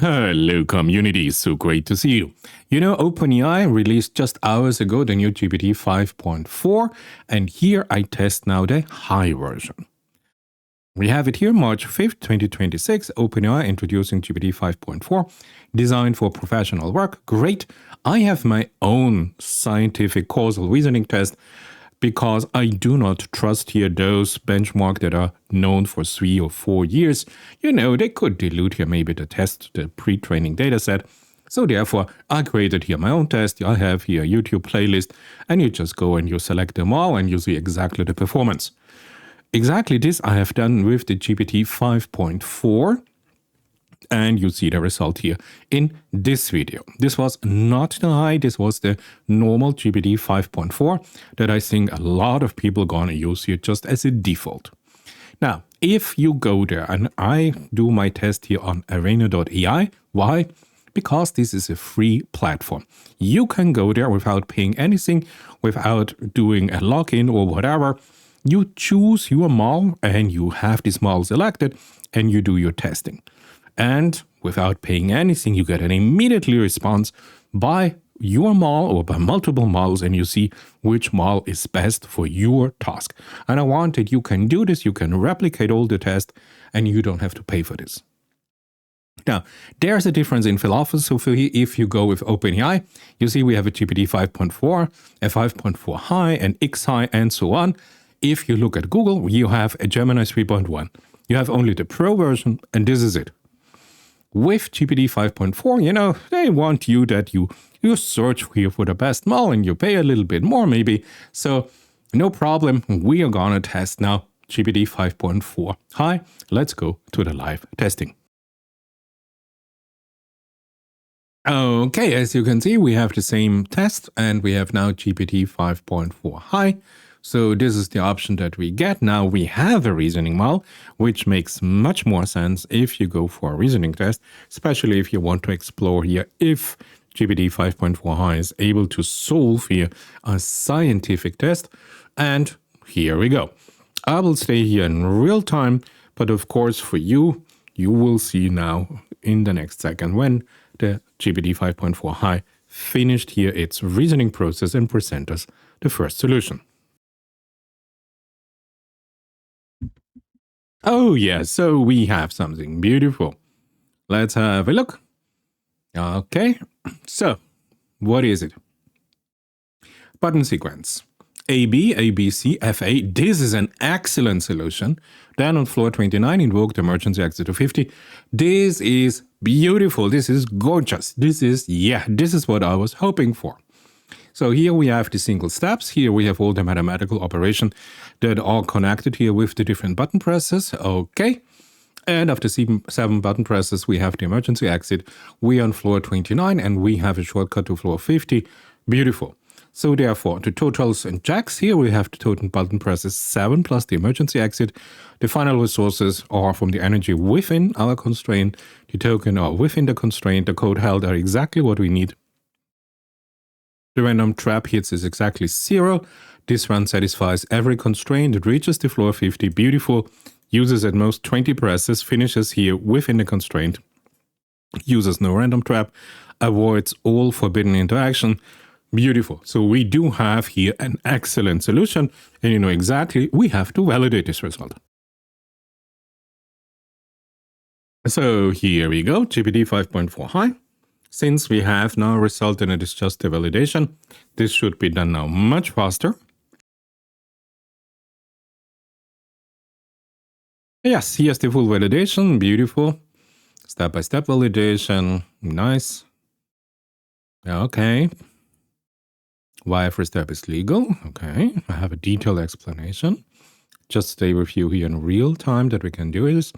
Hello, community. So great to see you. You know, OpenAI released just hours ago the new GPT 5.4, and here I test now the high version. We have it here, March 5th, 2026, OpenAI introducing GPT 5.4, designed for professional work. Great. I have my own scientific causal reasoning test because I do not trust here those benchmarks that are known for 3 or 4 years. You know, they could dilute here maybe the test, the pre-training data set. So therefore, I created here my own test. I have here a YouTube playlist, and you just go and you select them all and you see exactly the performance. Exactly this I have done with the GPT 5.4. And you see the result here in this video. This was not the high, this was the normal GPT 5.4 that I think a lot of people gonna use here just as a default. Now, if you go there, and I do my test here on arena.ai, why? Because this is a free platform. You can go there without paying anything, without doing a login or whatever. You choose your model and you have this model selected and you do your testing. And without paying anything, you get an immediately response by your model or by multiple models, and you see which model is best for your task. And I want that you can do this, you can replicate all the tests, and you don't have to pay for this. Now, there's a difference in philosophy. If you go with OpenAI, you see we have a GPT 5.4, a 5.4 high, an X high, and so on. If you look at Google, you have a Gemini 3.1. You have only the Pro version, and this is it. With GPT 5.4, you know, they want you that you search here for the best model and you pay a little bit more maybe. So no problem. We are going to test now GPT 5.4. Hi, let's go to the live testing. Okay, as you can see, we have the same test and we have now GPT 5.4 high. So this is the option that we get. Now we have a reasoning model, which makes much more sense if you go for a reasoning test, especially if you want to explore here if GPT 5.4 high is able to solve here a scientific test. And here we go. I will stay here in real time, but of course for you, you will see now in the next second when the GPT 5.4 high finished here its reasoning process and present us the first solution. Oh yeah, so we have something beautiful. Let's have a look. Okay, so what is it? Button sequence. AB, ABC, FA. This is an excellent solution. Then on floor 29, invoke the emergency exit to 50. This is beautiful. This is gorgeous. This is what I was hoping for. So here we have the single steps. Here we have all the mathematical operations that are connected here with the different button presses. Okay. And after 7 button presses, we have the emergency exit. We are on floor 29 and we have a shortcut to floor 50. Beautiful. So therefore, the totals and checks. Here we have the total button presses 7 plus the emergency exit. The final resources are from the energy within our constraint. The token are within the constraint. The code held are exactly what we need. The random trap hits is exactly 0. This run satisfies every constraint. It reaches the floor 50. Beautiful. Uses at most 20 presses. Finishes here within the constraint. Uses no random trap. Avoids all forbidden interaction. Beautiful. So we do have here an excellent solution. And you know exactly we have to validate this result. So here we go. GPT 5.4 high. Since we have now a result and it is just a validation, this should be done now much faster. Yes, here's the full validation. Beautiful. Step-by-step validation. Nice. Okay. Why every step is legal. Okay. I have a detailed explanation. Just stay with you here in real time that we can do this.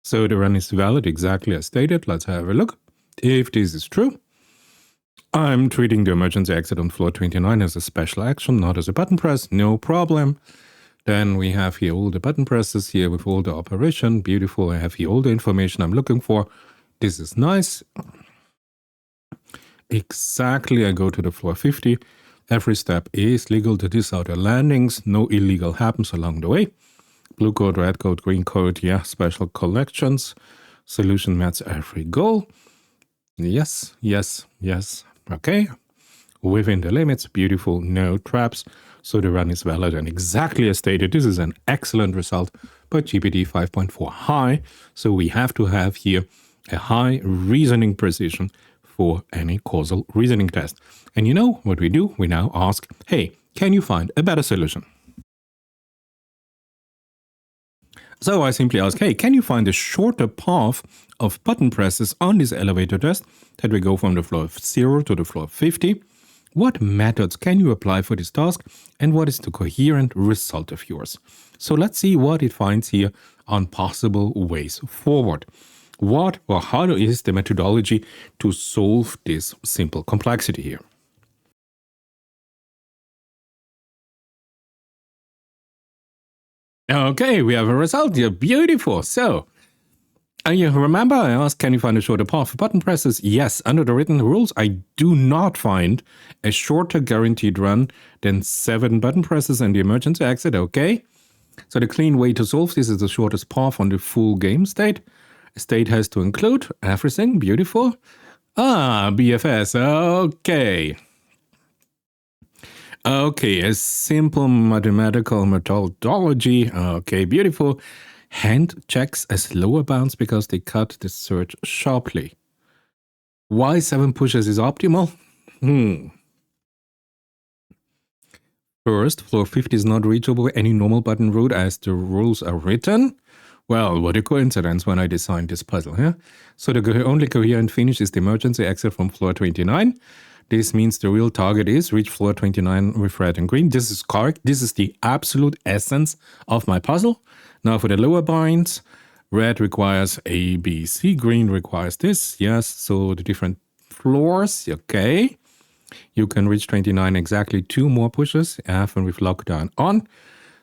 So the run is valid exactly as stated. Let's have a look. If this is true, I'm treating the emergency exit on floor 29 as a special action, not as a button press. No problem. Then we have here all the button presses here with all the operation. Beautiful. I have here all the information I'm looking for. This is nice. Exactly. I go to the floor 50. Every step is legal. These are the landings. No illegal happens along the way. Blue code, red code, green code. Yeah, special collections. Solution matches every goal. Yes, yes, yes. Okay. Within the limits, beautiful, no traps. So the run is valid and exactly as stated. This is an excellent result, but GPT 5.4 high. So we have to have here a high reasoning precision for any causal reasoning test. And you know what we do? We now ask, hey, can you find a better solution? So I simply ask, hey, can you find a shorter path of button presses on this elevator test that we go from the floor of 0 to the floor of 50? What methods can you apply for this task and what is the coherent result of yours? So let's see what it finds here on possible ways forward. What or how is the methodology to solve this simple complexity here? Okay, we have a result here. Beautiful. So, you remember I asked, can you find a shorter path for button presses? Yes, under the written rules, I do not find a shorter guaranteed run than 7 button presses and the emergency exit. Okay. So the clean way to solve this is the shortest path on the full game state. State has to include everything. Beautiful. BFS. Okay. Okay, a simple mathematical methodology. Okay, beautiful. Hand checks as lower bounds because they cut the search sharply. Why 7 pushes is optimal? First, floor 50 is not reachable with any normal button route as the rules are written. Well, what a coincidence when I designed this puzzle, huh? So the only coherent finish is the emergency exit from floor 29. This means the real target is reach floor 29 with red and green. This is correct. This is the absolute essence of my puzzle. Now for the lower binds, red requires A, B, C. Green requires this. Yes, so the different floors. Okay. You can reach 29 exactly 2 more pushes, even with lockdown on.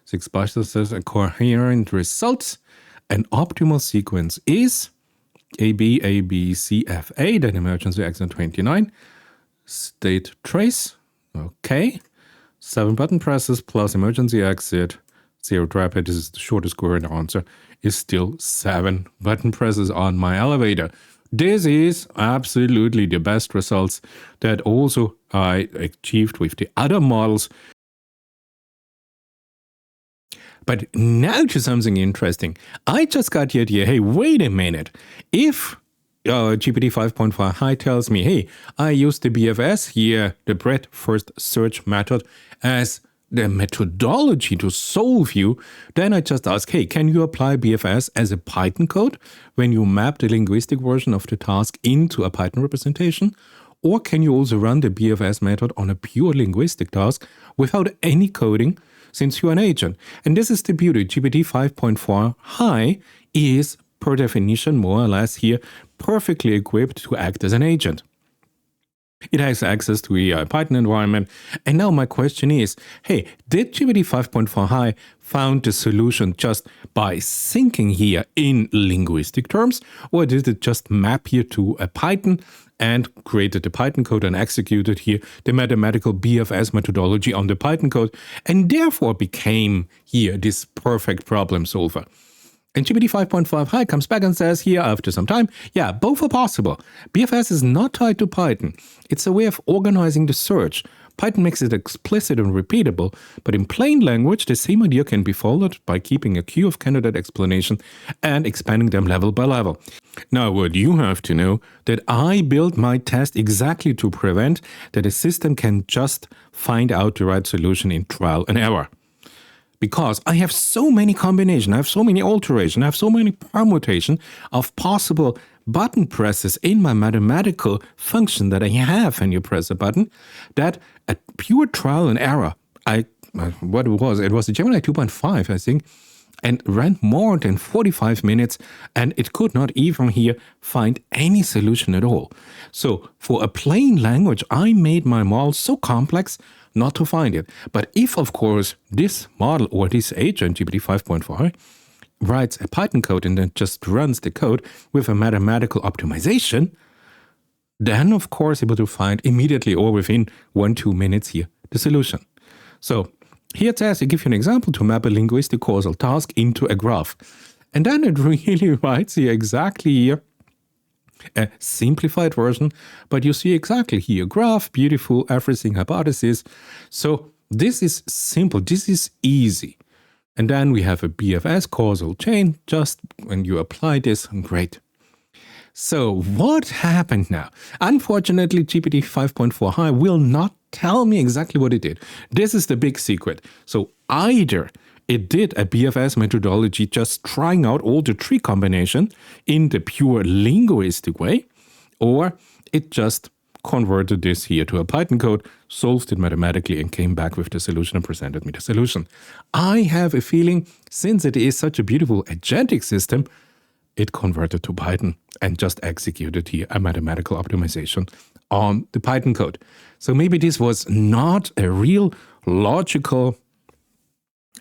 6 buses a coherent results. An optimal sequence is AB, AB, C, F, A, then emergency exit 29. State trace. Okay. 7 button presses plus emergency exit. 0 trap. This is the shortest coherent answer. Is still 7 button presses on my elevator. This is absolutely the best results that also I achieved with the other models. But now to something interesting. I just got the idea, hey, wait a minute. If GPT 5.4 High tells me, hey, I use the BFS here, the breadth first search method, as the methodology to solve you, then I just ask, hey, can you apply BFS as a Python code when you map the linguistic version of the task into a Python representation? Or can you also run the BFS method on a pure linguistic task without any coding since you're an agent? And this is the beauty. GPT 5.4 High is, per definition, more or less here, perfectly equipped to act as an agent. It has access to the Python environment. And now my question is, hey, did GPT 5.4 High found the solution just by thinking here in linguistic terms? Or did it just map here to a Python and created the Python code and executed here the mathematical BFS methodology on the Python code and therefore became here this perfect problem solver? And GPT 5.5 High comes back and says here after some time, yeah, both are possible. BFS is not tied to Python. It's a way of organizing the search. Python makes it explicit and repeatable, but in plain language, the same idea can be followed by keeping a queue of candidate explanation and expanding them level by level. Now, what you have to know that I built my test exactly to prevent that a system can just find out the right solution in trial and error. Because I have so many combinations, I have so many alterations, I have so many permutations of possible button presses in my mathematical function that I have when you press a button, that a pure trial and error, it was a Gemini 2.5, I think, and ran more than 45 minutes, and it could not even here find any solution at all. So for a plain language, I made my model so complex not to find it. But if, of course, this model or this agent, GPT 5.4, writes a Python code and then just runs the code with a mathematical optimization, then, of course, able to find immediately or within 1-2 minutes here the solution. So here it says, I give you an example to map a linguistic causal task into a graph. And then it really writes here exactly here a simplified version, but you see exactly here, graph, beautiful, everything, hypothesis. So this is simple, this is easy. And then we have a BFS causal chain, just when you apply this, great. So what happened now? Unfortunately, GPT 5.4 High will not tell me exactly what it did. This is the big secret. So either it did a BFS methodology just trying out all the tree combination in the pure linguistic way, or it just converted this here to a Python code, solved it mathematically, and came back with the solution and presented me the solution. I have a feeling, since it is such a beautiful agentic system, it converted to Python and just executed here a mathematical optimization on the Python code. So maybe this was not a real logical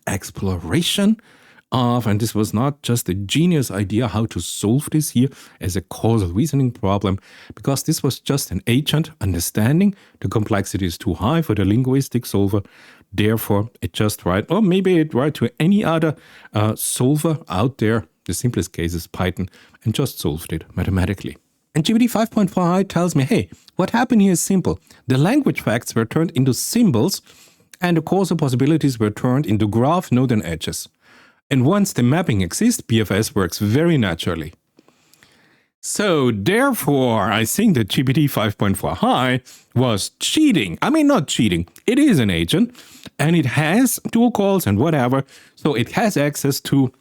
exploration of, and this was not just a genius idea how to solve this here as a causal reasoning problem, because this was just an agent understanding the complexity is too high for the linguistic solver. Therefore, it just write, or maybe it write to any other solver out there. The simplest case is Python, and just solved it mathematically. And GPT 5.4 tells me, hey, what happened here is simple. The language facts were turned into symbols, and the causal possibilities were turned into graph, node, and edges. And once the mapping exists, BFS works very naturally. So therefore, I think that GPT 5.4 High was cheating. I mean, not cheating. It is an agent, and it has dual calls and whatever. So it has access to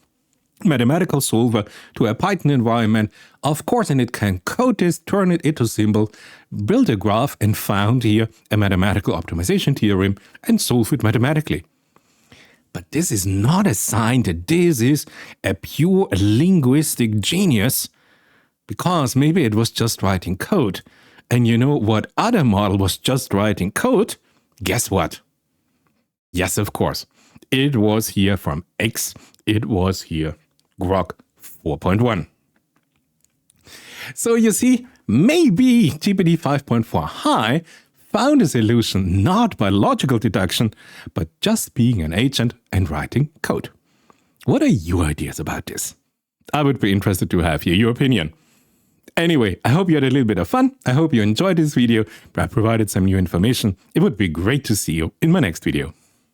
mathematical solver, to a Python environment, of course, and it can code this, turn it into symbol, build a graph, and found here a mathematical optimization theorem and solve it mathematically. But this is not a sign that this is a pure linguistic genius, because maybe it was just writing code. And you know what other model was just writing code? Guess what? Yes, of course. It was here from X. It was here Grok 4.1. So you see, maybe GPT 5.4 High found a solution not by logical deduction, but just being an agent and writing code. What are your ideas about this? I would be interested to have your opinion. Anyway, I hope you had a little bit of fun. I hope you enjoyed this video, but I provided some new information. It would be great to see you in my next video.